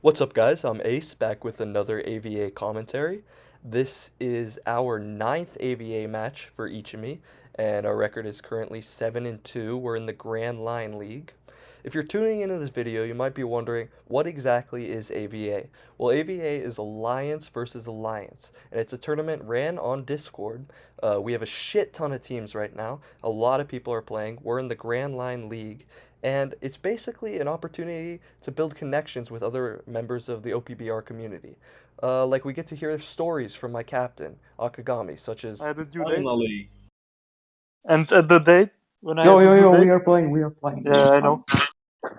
What's up, guys? I'm Ace, back with another AVA commentary. This is our ninth AVA match for Ichimi, and our record is currently 7-2. We're in the Grand Line League. If you're tuning into this video, you might be wondering, what exactly is AVA? Well, AVA is Alliance versus Alliance, and it's a tournament ran on Discord. We have a shit ton of teams right now. A lot of people are playing. We're in the Grand Line League, and it's basically an opportunity to build connections with other members of the OPBR community. Like we get to hear stories from my captain, Akagami, such I as had a due date, Finally. and at the date when I Yo, had the yo, due yo, date, we are playing, yeah, I know.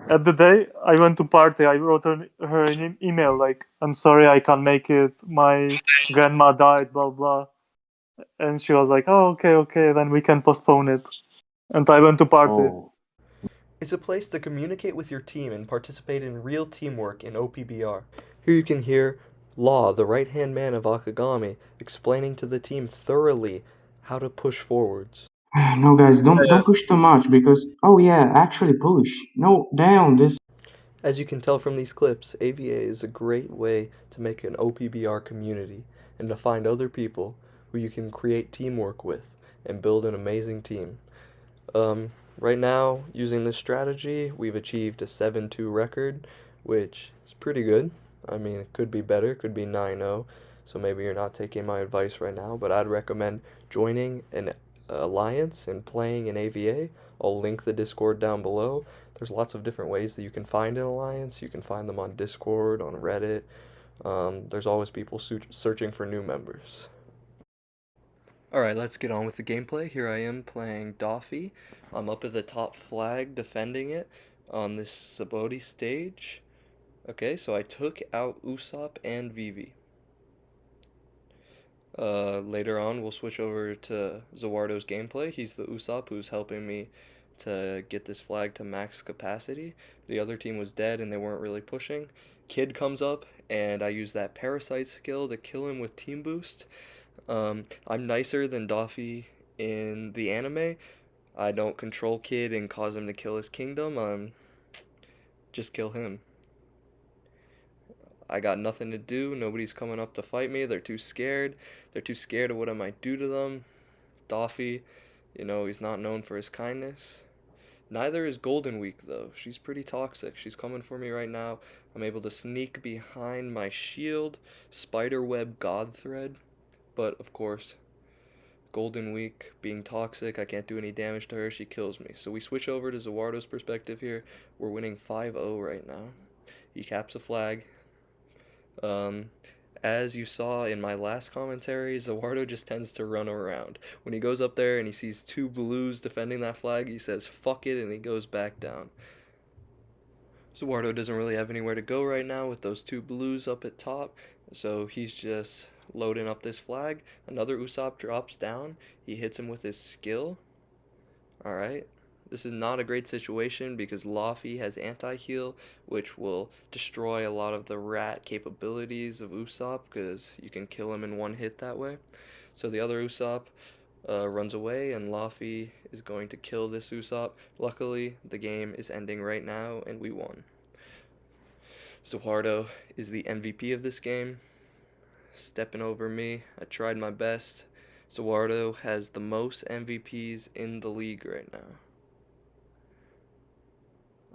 At the day I went to party, I wrote her an email like, "I'm sorry, I can't make it. My grandma died, blah blah." And she was like, "Oh, okay, okay, then we can postpone it." And I went to party. Oh, it's a place to communicate with your team and participate in real teamwork in OPBR. Here you can hear Law, the right-hand man of Akagami, explaining to the team thoroughly how to push forwards. no, guys, don't Yeah, don't push too much because oh yeah, actually push. No, down. This. As you can tell from these clips, AVA is a great way to make an OPBR community and to find other people who you can create teamwork with and build an amazing team. Right now, using this strategy, we've achieved a 7-2 record, which is pretty good. I mean, it could be better, it could be 9-0, so maybe you're not taking my advice right now, but I'd recommend joining an alliance and playing in AVA. I'll link the Discord down below. There's lots of different ways that you can find an alliance. You can find them on Discord, on Reddit. There's always people searching for new members. Alright, let's get on with the gameplay. Here I am playing Doffy. I'm up at the top flag defending it on this Saboti stage. Okay, so I took out Usopp and Vivi. Later on, we'll switch over to Zawardo's gameplay. He's the Usopp who's helping me to get this flag to max capacity. The other team was dead and they weren't really pushing. Kid comes up and I use that parasite skill to kill him with team boost. I'm nicer than Doffy in the anime. I don't control Kid and cause him to kill his kingdom. Just kill him. I got nothing to do. Nobody's coming up to fight me. They're too scared. They're too scared of what I might do to them. Doffy, he's not known for his kindness. Neither is Golden Week, though. She's pretty toxic. She's coming for me right now. I'm able to sneak behind my shield, spiderweb god thread. But, of course, Golden Week being toxic, I can't do any damage to her. She kills me. So we switch over to Zawardo's perspective here. We're winning 5-0 right now. He caps a flag. As you saw in my last commentary, Zawardo just tends to run around. When he goes up there and he sees two blues defending that flag, he says, fuck it, and he goes back down. Zawardo doesn't really have anywhere to go right now with those two blues up at top, so he's just loading up this flag. Another Usopp drops down. He hits him with his skill. Alright. This is not a great situation because Luffy has anti-heal, which will destroy a lot of the rat capabilities of Usopp because you can kill him in one hit that way. So the other Usopp runs away and Luffy is going to kill this Usopp. Luckily, the game is ending right now and we won. Zawardo is the MVP of this game. Stepping over me. I tried my best. Zawardo has the most MVPs in the league right now.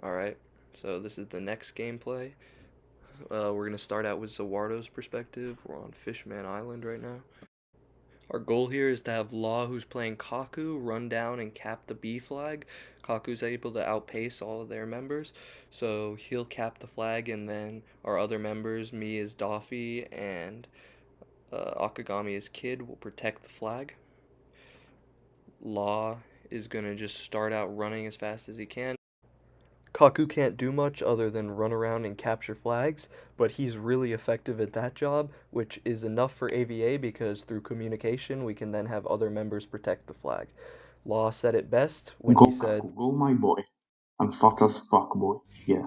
Alright, so this is the next gameplay. We're going to start out with Zawardo's perspective. We're on Fishman Island right now. Our goal here is to have Law, who's playing Kaku, run down and cap the B flag. Kaku's able to outpace all of their members, so he'll cap the flag, and then our other members, me as Doffy and Akagami as Kid, will protect the flag. Law is going to just start out running as fast as he can. Kaku can't do much other than run around and capture flags, but he's really effective at that job, which is enough for AVA because through communication we can then have other members protect the flag. Law said it best when Go, he said, Kaku, go, my boy. I'm fat as fuck, boy. Yeah.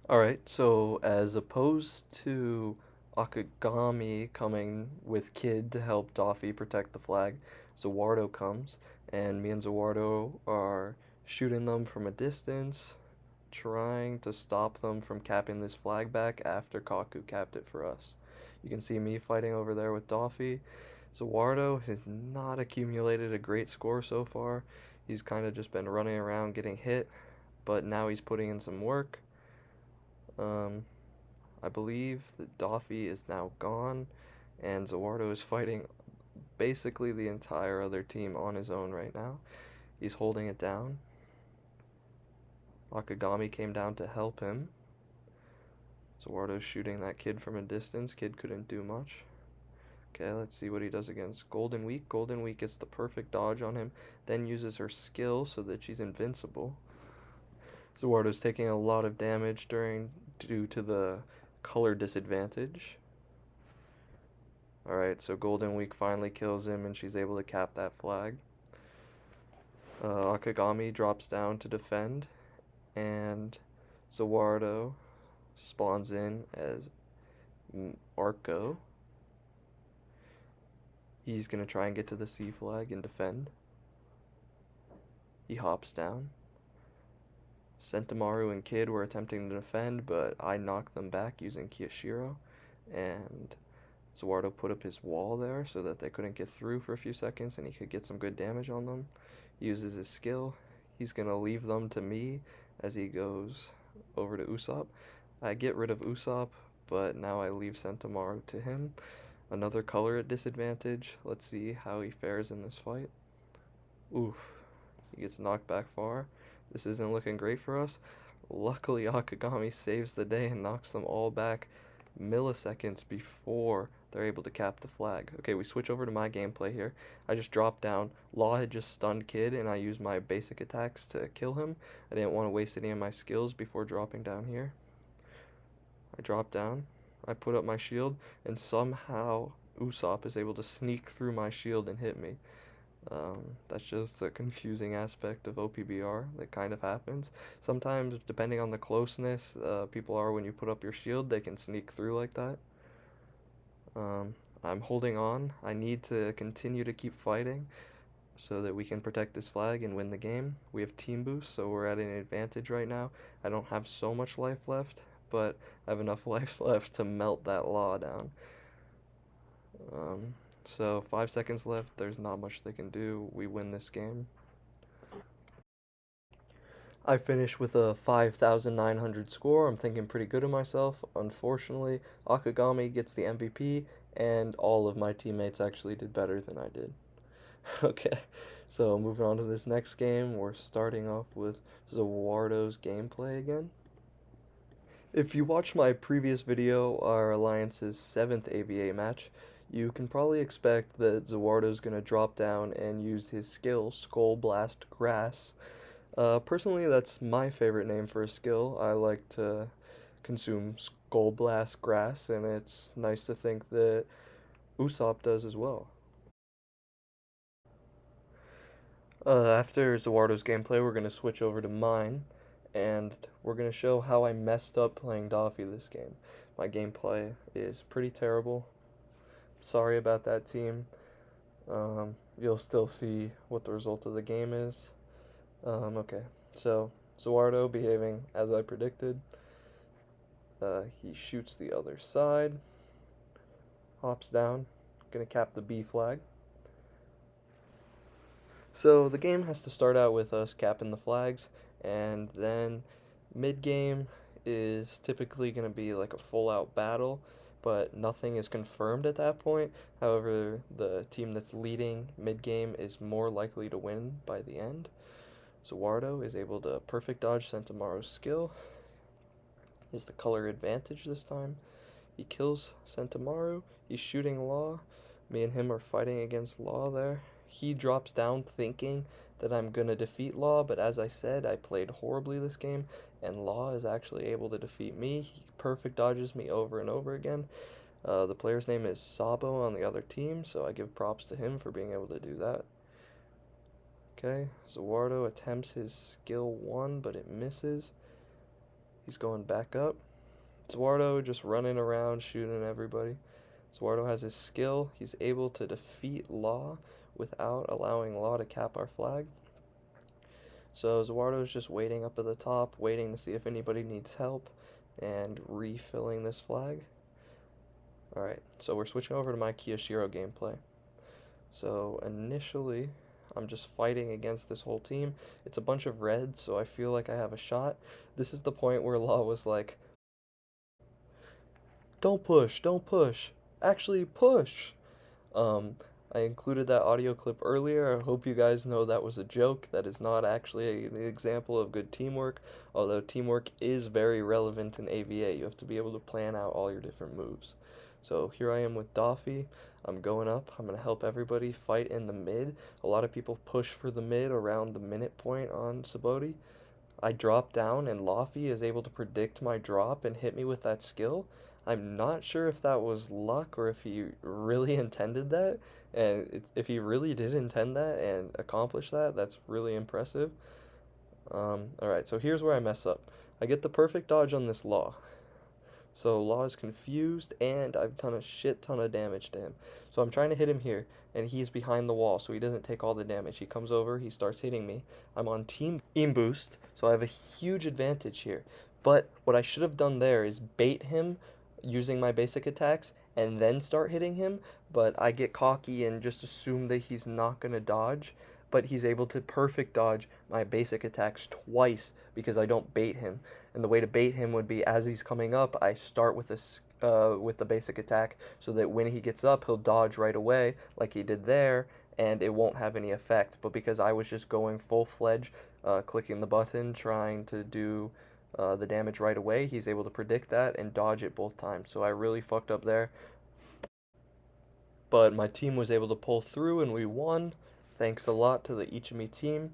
alright, so as opposed to Akagami coming with Kid to help Doffy protect the flag, Zawardo comes, and me and Zawardo are shooting them from a distance, trying to stop them from capping this flag back after Kaku capped it for us. You can see me fighting over there with Doffy. Zawardo has not accumulated a great score so far. He's kind of just been running around getting hit, but now he's putting in some work. I believe that Doffy is now gone, and Zawardo is fighting basically the entire other team on his own right now. He's holding it down. Akagami came down to help him. Zawardo's shooting that kid from a distance. Kid couldn't do much. Okay, let's see what he does against Golden Week. Golden Week gets the perfect dodge on him, then uses her skill so that she's invincible. Zawardo's taking a lot of damage due to the color disadvantage. Alright, so Golden Week finally kills him and she's able to cap that flag. Akagami drops down to defend, and Zawardo spawns in as Arco. He's going to try and get to the C flag and defend. He hops down. Sentamaru and Kid were attempting to defend, but I knocked them back using Kiyashiro, and Zawardo put up his wall there so that they couldn't get through for a few seconds and he could get some good damage on them. He uses his skill. He's going to leave them to me as he goes over to Usopp. I get rid of Usopp, but now I leave Sentamaru to him. Another color at disadvantage. Let's see how he fares in this fight. Oof. He gets knocked back far. This isn't looking great for us. Luckily, Akagami saves the day and knocks them all back milliseconds before they're able to cap the flag. Okay, we switch over to my gameplay here. I just dropped down. Law had just stunned Kid, and I used my basic attacks to kill him. I didn't want to waste any of my skills before dropping down here. I dropped down. I put up my shield, and somehow Usopp is able to sneak through my shield and hit me. That's just a confusing aspect of OPBR that kind of happens. Sometimes, depending on the closeness people are when you put up your shield, they can sneak through like that. I'm holding on. I need to continue to keep fighting so that we can protect this flag and win the game. We have team boost, so we're at an advantage right now. I don't have so much life left, but I have enough life left to melt that Law down. So 5 seconds left. There's not much they can do. We win this game. I finished with a 5,900 score. I'm thinking pretty good of myself. Unfortunately, Akagami gets the MVP, and all of my teammates actually did better than I did. Okay, so moving on to this next game, we're starting off with Zawardo's gameplay again. If you watched my previous video, our Alliance's 7th AvA match, you can probably expect that Zawardo's going to drop down and use his skill, Skull Blast Grass. Personally, that's my favorite name for a skill. I like to consume Skull Blast Grass, and it's nice to think that Usopp does as well. After Zawardo's gameplay, we're going to switch over to mine, and we're going to show how I messed up playing Doffy this game. My gameplay is pretty terrible. Sorry about that, team. You'll still see what the result of the game is. Okay, so Zawardo behaving as I predicted. He shoots the other side, hops down, gonna cap the B flag. So the game has to start out with us capping the flags, and then mid-game is typically going to be like a full-out battle, but nothing is confirmed at that point. However, the team that's leading mid-game is more likely to win by the end. Zawardo is able to perfect dodge Sentamaru's skill. Is the color advantage this time. He kills Sentamaru. He's shooting Law. Me and him are fighting against Law there. He drops down thinking that I'm going to defeat Law, but as I said, I played horribly this game, and Law is actually able to defeat me. He perfect dodges me over and over again. The player's name is Sabo on the other team, so I give props to him for being able to do that. Okay, Zawardo attempts his skill 1, but it misses. He's going back up. Zawardo just running around shooting everybody. Zawardo has his skill. He's able to defeat Law without allowing Law to cap our flag. So Zawardo's just waiting up at the top, waiting to see if anybody needs help, and refilling this flag. Alright, so we're switching over to my Kiyoshiro gameplay. So initially, I'm just fighting against this whole team. It's a bunch of reds, so I feel like I have a shot. This is the point where Law was like, don't push, don't push. Actually, push. Um, I included that audio clip earlier. I hope you guys know that was a joke. That is not actually an example of good teamwork, although teamwork is very relevant in AvA. You have to be able to plan out all your different moves. So here I am with Doffy. I'm going up. I'm going to help everybody fight in the mid. A lot of people push for the mid around the minute point on Saboti. I drop down and Laffy is able to predict my drop and hit me with that skill. I'm not sure if that was luck or if he really intended that. And if he really did intend that and accomplish that, that's really impressive. Alright, so here's where I mess up. I get the perfect dodge on this Law. So Law is confused, and I've done a shit ton of damage to him. So I'm trying to hit him here, and he's behind the wall, so he doesn't take all the damage. He comes over, he starts hitting me. I'm on team boost, so I have a huge advantage here. But what I should have done there is bait him using my basic attacks and then start hitting him, but I get cocky and just assume that he's not going to dodge, but he's able to perfect dodge my basic attacks twice because I don't bait him. And the way to bait him would be as he's coming up, I start with with the basic attack so that when he gets up, he'll dodge right away like he did there, and it won't have any effect. But because I was just going full-fledged, clicking the button, trying to do the damage right away, he's able to predict that and dodge it both times. So I really fucked up there. But my team was able to pull through and we won. Thanks a lot to the Ichimi team.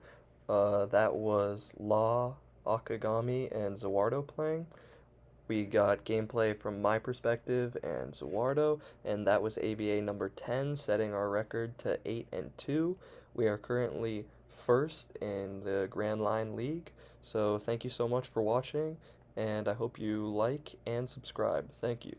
That was Law, Akagami, and Zawardo playing. We got gameplay from my perspective and Zawardo, and that was AvA number 10, setting our record to 8-2. We are currently first in the Grand Line League. So thank you so much for watching, and I hope you like and subscribe. Thank you.